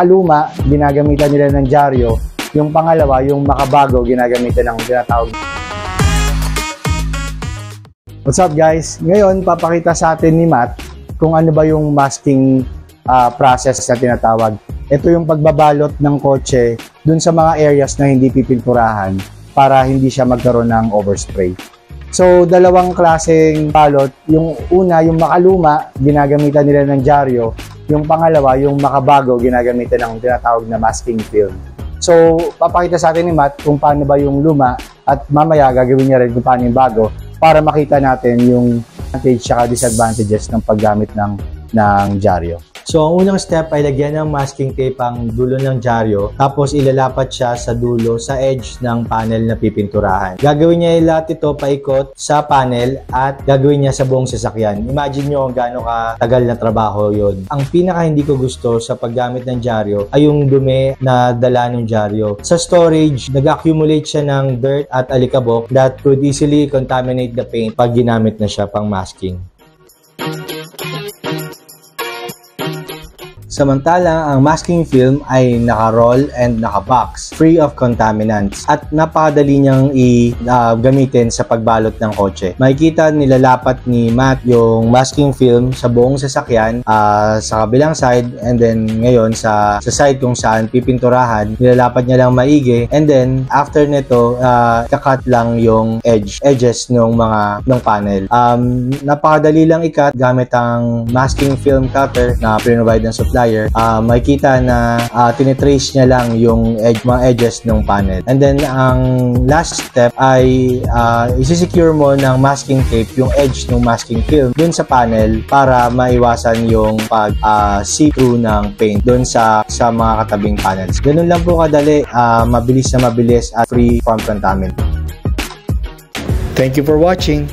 Luma, ginagamitan nila ng dyaryo. Yung pangalawa, yung makabago, ginagamitan ng tinatawag. What's up guys? Ngayon, papakita sa atin ni Matt kung ano ba yung masking process na tinatawag. Ito yung pagbabalot ng kotse dun sa mga areas na hindi pipinturahan para hindi siya magkaroon ng overspray. So, dalawang klaseng balot. Yung una, yung makaluma, ginagamitan nila ng dyaryo. Yung pangalawa, yung makabago, ginagamitan ng tinatawag na masking film. So, papakita sa atin ni Matt kung paano ba yung luma at mamaya gagawin niya rin kung paano yung bago para makita natin yung advantage at disadvantages ng paggamit ng dyaryo. So, ang unang step ay lagyan ng masking tape ang dulo ng dyaryo, tapos ilalapat siya sa dulo, sa edge ng panel na pipinturahan. Gagawin niya lahat ito paikot sa panel at gagawin niya sa buong sasakyan. Imagine nyo kung gaano katagal na trabaho yon. Ang pinaka hindi ko gusto sa paggamit ng dyaryo ay yung dumi na dala ng dyaryo. Sa storage, nag-accumulate siya ng dirt at alikabok that could easily contaminate the paint pag ginamit na siya pang masking. Samantala, ang masking film ay naka-roll and naka-box, free of contaminants, at napakadali niyang gamitin sa pagbalot ng kotse. Makikita nilalapat ni Matt yung masking film sa buong sasakyan sa kabilang side, and then ngayon sa side kung saan pipinturahan, nilalapat niya lang maigi, and then after nito, kakat lang yung edges ng panel. Napakadali lang ikat gamit ang masking film cutter na provide ng supplier. Makikita na tinitrace niya lang yung mga edges ng panel. And then, ang last step ay isi-secure mo ng masking tape yung edge ng masking film dun sa panel para maiwasan yung pag-see-through ng paint dun sa mga katabing panels. Ganun lang po kadali, mabilis at free from contaminant. Thank you for watching!